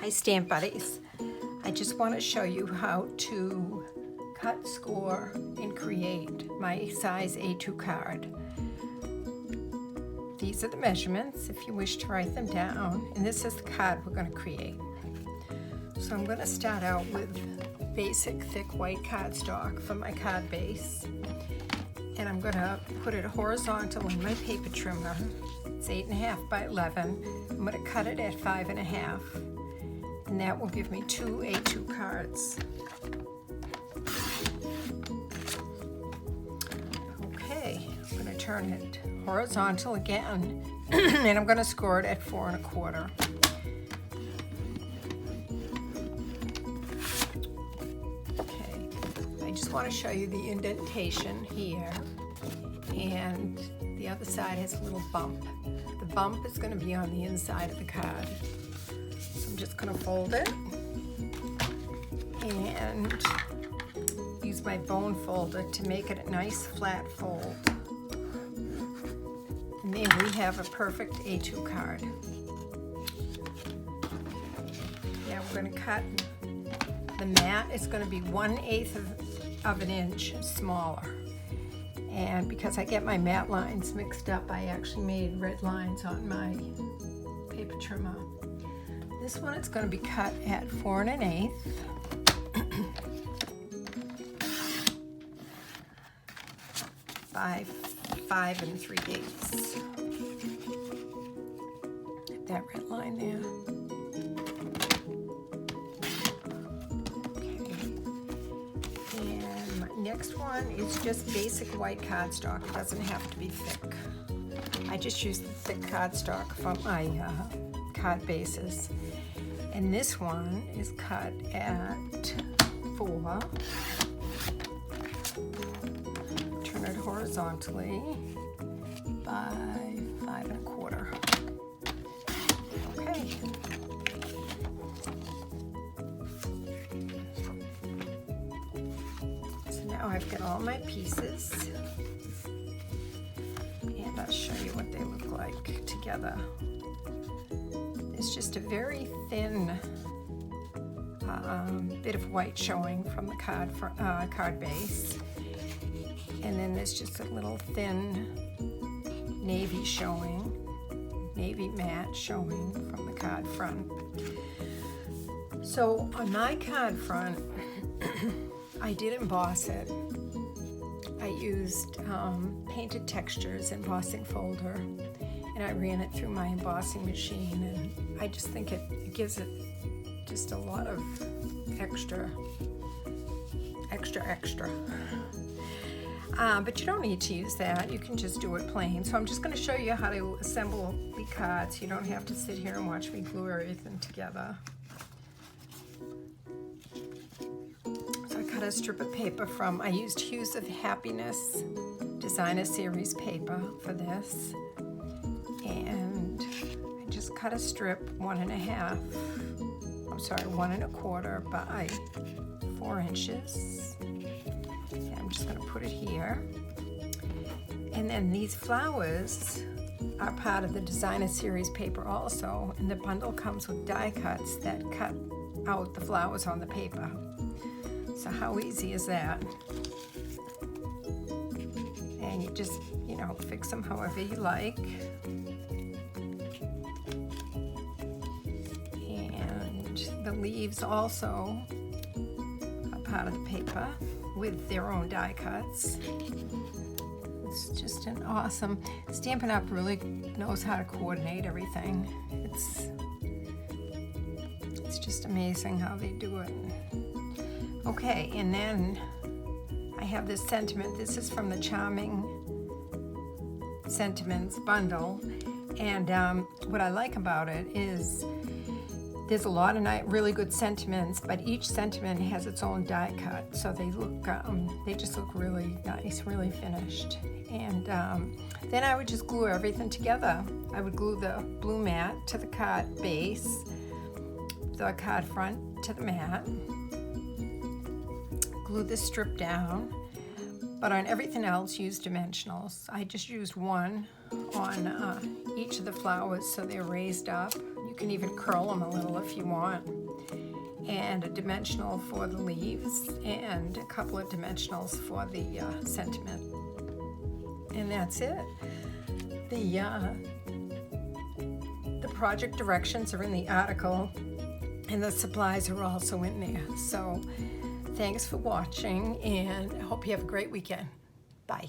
Hi Stamp Buddies. I just want to show you how to cut, score, and create my size A2 card. These are the measurements if you wish to write them down, and this is the card we're going to create. So I'm going to start out with basic thick white cardstock for my card base, and I'm going to put it horizontal in my paper trimmer. It's 8.5 by 11. I'm going to cut it at 5.5, and that will give me 2 A2 cards. Okay, I'm going to turn it horizontal again, and I'm going to score it at 4.25. Okay, I just want to show you the indentation here, and the other side has a little bump. The bump is going to be on the inside of the card. So I'm just going to fold it and use my bone folder to make it a nice flat fold. And then we have a perfect A2 card. Now we're going to cut. The mat is going to be 1/8 of an inch smaller. And because I get my mat lines mixed up, I actually made red lines on my paper trimmer. This one is going to be cut at 4 1/8. by 5 3/8. That red line there. Next one is just basic white cardstock. It doesn't have to be thick. I just use the thick cardstock from my card bases. And this one is cut at 4. Turn it horizontally by 5.25. Okay. Now I've got all my pieces, and I'll show you what they look like together. It's just a very thin bit of white showing from the card base, and then there's just a little thin navy matte showing from the card front. So on my card front, I did emboss it. I used Painted Textures embossing folder, and I ran it through my embossing machine, and I just think it gives it just a lot of extra. But you don't need to use that. You can just do it plain. So I'm just going to show you how to assemble the cards. You don't have to sit here and watch me glue everything together. Cut a strip of paper from, I used Hues of Happiness Designer Series paper for this, and I just cut a strip 1.25 by 4 inches, and I'm just going to put it here. And then these flowers are part of the Designer Series paper also, and the bundle comes with die cuts that cut out the flowers on the paper. So how easy is that? And you just, fix them however you like. And the leaves also are part of the paper with their own die cuts. It's just an awesome, Stampin' Up! Really knows how to coordinate everything. It's just amazing how they do it. Okay, and then I have this sentiment. This is from the Charming Sentiments bundle, and what I like about it is there's a lot of really good sentiments, but each sentiment has its own die cut, so they just look really nice, really finished. And then I would just glue everything together. I would glue the blue mat to the card base, the card front to the mat. Glue this strip down, but on everything else use dimensionals. I just used one on each of the flowers so they're raised up. You can even curl them a little if you want. And a dimensional for the leaves and a couple of dimensionals for the sentiment. And that's it. The project directions are in the article, and the supplies are also in there. So thanks for watching, and I hope you have a great weekend. Bye.